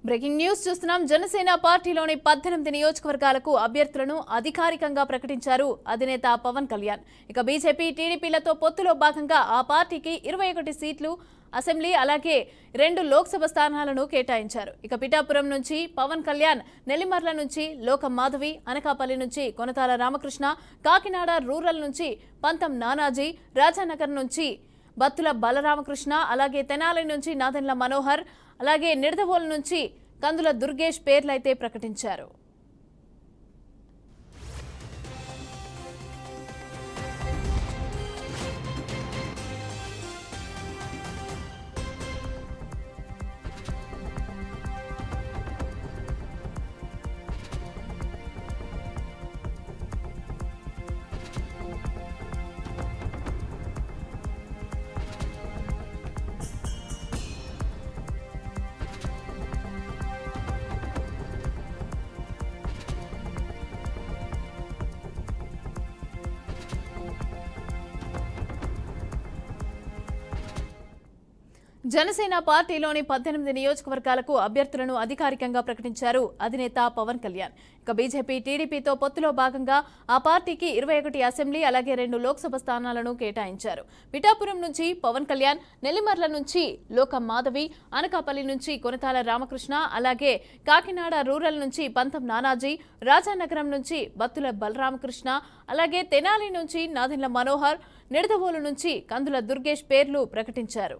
Breaking news చూస్తున్నాం. జనసేన పార్టీలోని 18 నియోజకవర్గాలకు అభ్యర్థులను అధికారికంగా ప్రకటించారు అధినేత పవన్ కళ్యాణ్. ఇక బీజేపీ టీడీపీలతో పొత్తులో భాగంగా ఆ పార్టీకి 21 సీట్లు అసెంబ్లీ అలాగే 2 లోక్సభ స్థానాలను కేటాయించారు. ఇక పిఠాపురం నుంచి పవన్ కళ్యాణ్, నెల్లిమర్ల నుంచి లోకం మాధవి, అనకాపల్లి నుంచి కొనతాల రామకృష్ణ, కాకినాడ రూరల్ నుంచి పంతం నానాజీ, రాజానగర్ నుంచి బత్తుల బలరామకృష్ణ, అలాగే తెనాలి నుంచి నాదెండ్ల మనోహర్, అలాగే నిడదవోలు నుంచి కందుల దుర్గేష్ పేర్లైతే ప్రకటించారు. జనసేన పార్టీలోని 18 నియోజకవర్గాలకు అభ్యర్థులను అధికారికంగా ప్రకటించారు అధినేత పవన్ కళ్యాణ్. ఇక బీజేపీ టీడీపీతో పొత్తులో భాగంగా ఆ పార్టీకి 21 అసెంబ్లీ అలాగే 2 లోక్సభ స్థానాలను కేటాయించారు. పిఠాపురం నుంచి పవన్ కళ్యాణ్, నెల్లిమర్ల నుంచి లోకం మాధవి, అనకాపల్లి నుంచి కొనతాల రామకృష్ణ, అలాగే కాకినాడ రూరల్ నుంచి పంతం నానాజీ, రాజానగరం నుంచి బత్తుల బలరామకృష్ణ, అలాగే తెనాలి నుంచి నాదెండ్ల మనోహర్, నిడదవోలు నుంచి కందుల దుర్గేష్ పేర్లు ప్రకటించారు.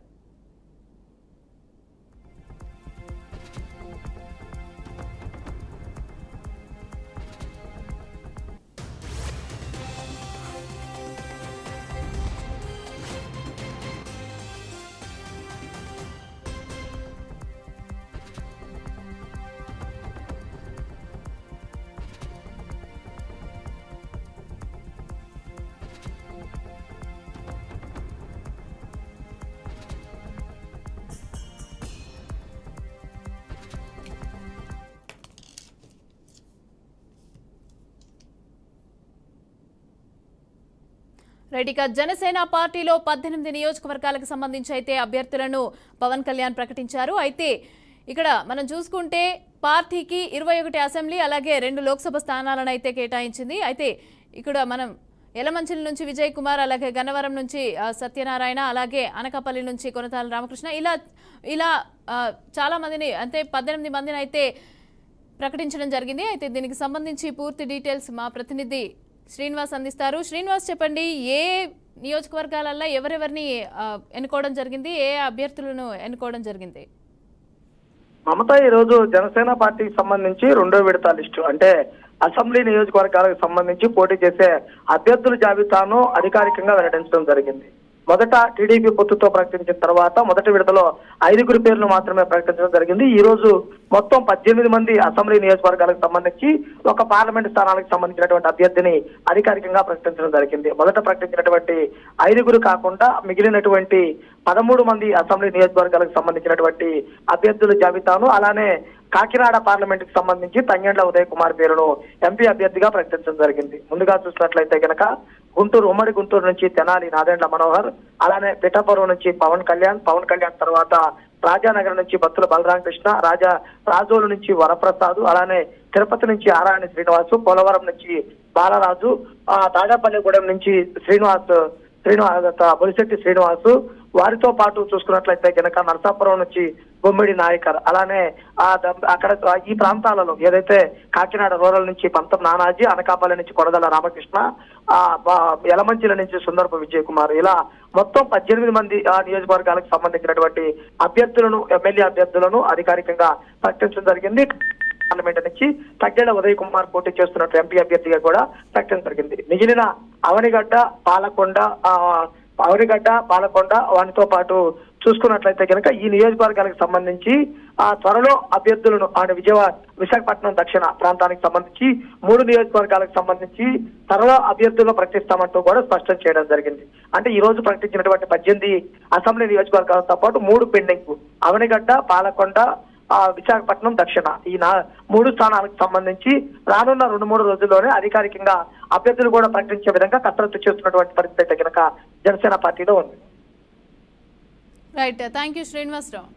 రెడ్డిగా జనసేన పార్టీలో 18 నియోజకవర్గాలకు సంబంధించి అయితే అభ్యర్థులను పవన్ కళ్యాణ్ ప్రకటించారు. అయితే ఇక్కడ మనం చూసుకుంటే పార్టీకి 21 అసెంబ్లీ అలాగే 2 లోక్సభ స్థానాలను అయితే కేటాయించింది. అయితే ఇక్కడ మనం యలమంచిలి నుంచి విజయ్ కుమార్, అలాగే గన్నవరం నుంచి సత్యనారాయణ, అలాగే అనకాపల్లి నుంచి కొనతాల రామకృష్ణ ఇలా చాలా మందిని అంటే 18 మందిని అయితే ప్రకటించడం జరిగింది. అయితే దీనికి సంబంధించి పూర్తి డీటెయిల్స్ మా ప్రతినిధి శ్రీనివాస్ అందిస్తారు. శ్రీనివాస్, చెప్పండి, ఏ నియోజకవర్గాలలో ఎవరెవరిని ఎన్నుకోవడం జరిగింది, ఏ అభ్యర్థులను ఎన్నుకోవడం జరిగింది? మమత, ఈ రోజు జనసేన పార్టీకి సంబంధించి 2వ విడత లిస్టు అంటే అసెంబ్లీ నియోజకవర్గాలకు సంబంధించి పోటీ చేసే అభ్యర్థుల జాబితాను అధికారికంగా వెల్లడించడం జరిగింది. మొదట టీడీపీ పొత్తుతో ప్రకటించిన తర్వాత మొదటి విడతలో 5 పేర్లు మాత్రమే ప్రకటించడం జరిగింది. ఈ రోజు మొత్తం 18 మంది అసెంబ్లీ నియోజకవర్గాలకు సంబంధించి ఒక పార్లమెంట్ స్థానాలకు సంబంధించినటువంటి అభ్యర్థిని అధికారికంగా ప్రకటించడం జరిగింది. మొదట ప్రకటించినటువంటి 5 కాకుండా మిగిలినటువంటి 13 మంది అసెంబ్లీ నియోజకవర్గాలకు సంబంధించినటువంటి అభ్యర్థుల జాబితాను అలానే కాకినాడ పార్లమెంట్ కి సంబంధించి తంగెండ్ల ఉదయ్ కుమార్ పేరును ఎంపీ అభ్యర్థిగా ప్రకటించడం జరిగింది. ముందుగా చూసినట్లయితే గనక ఉమ్మడి గుంటూరు నుంచి తెనాలి నాదెండ్ల మనోహర్, అలానే పిఠాపురం నుంచి పవన్ కళ్యాణ్ తర్వాత రాజానగర్ నుంచి బత్తుల బలరామకృష్ణ, రాజోలు నుంచి వరప్రసాద్, అలానే తిరుపతి నుంచి ఆరాణి శ్రీనివాసు, పోలవరం నుంచి బాలరాజు, తాడేపల్లిగూడెం నుంచి బొలిశెట్టి శ్రీనివాసు, వారితో పాటు చూసుకున్నట్లయితే కనుక నరసాపురం నుంచి బొమ్మిడి నాయకర్, అలానే అక్కడ ఈ ప్రాంతాలలో ఏదైతే కాకినాడ రూరల్ నుంచి పంతం నానాజీ, అనకాపల్లి నుంచి కొడదల రామకృష్ణ, యలమంచిల నుంచి సుందరపు విజయ్ కుమార్, ఇలా మొత్తం 18 మంది నియోజకవర్గాలకు సంబంధించినటువంటి అభ్యర్థులను, ఎమ్మెల్యే అభ్యర్థులను అధికారికంగా ప్రకటించడం జరిగింది. పార్లమెంట్ నుంచి తంగెండ్ల ఉదయ్ కుమార్ పోటీ చేస్తున్నట్టు ఎంపీ అభ్యర్థిగా కూడా ప్రకటించడం జరిగింది. మిగిలిన అవనిగడ్డ, పాలకొండ వాటితో పాటు చూసుకున్నట్లయితే కనుక ఈ నియోజకవర్గాలకు సంబంధించి త్వరలో అభ్యర్థులను విశాఖపట్నం దక్షిణ ప్రాంతానికి సంబంధించి 3 నియోజకవర్గాలకు సంబంధించి త్వరలో అభ్యర్థులను ప్రకటిస్తామంటూ కూడా స్పష్టం చేయడం జరిగింది. అంటే ఈ రోజు ప్రకటించినటువంటి 18 అసెంబ్లీ నియోజకవర్గాలతో పాటు 3 పెండింగ్ అవనిగడ్డ, పాలకొండ, విశాఖపట్నం దక్షిణ ఈ 3 స్థానాలకు సంబంధించి రానున్న 2-3 రోజుల్లోనే అధికారికంగా అభ్యర్థులు కూడా ప్రకటించే విధంగా కసరత్తు చేస్తున్నటువంటి పరిస్థితి కనుక జనసేన పార్టీలో ఉంది. Right, thank you Srinivasarao.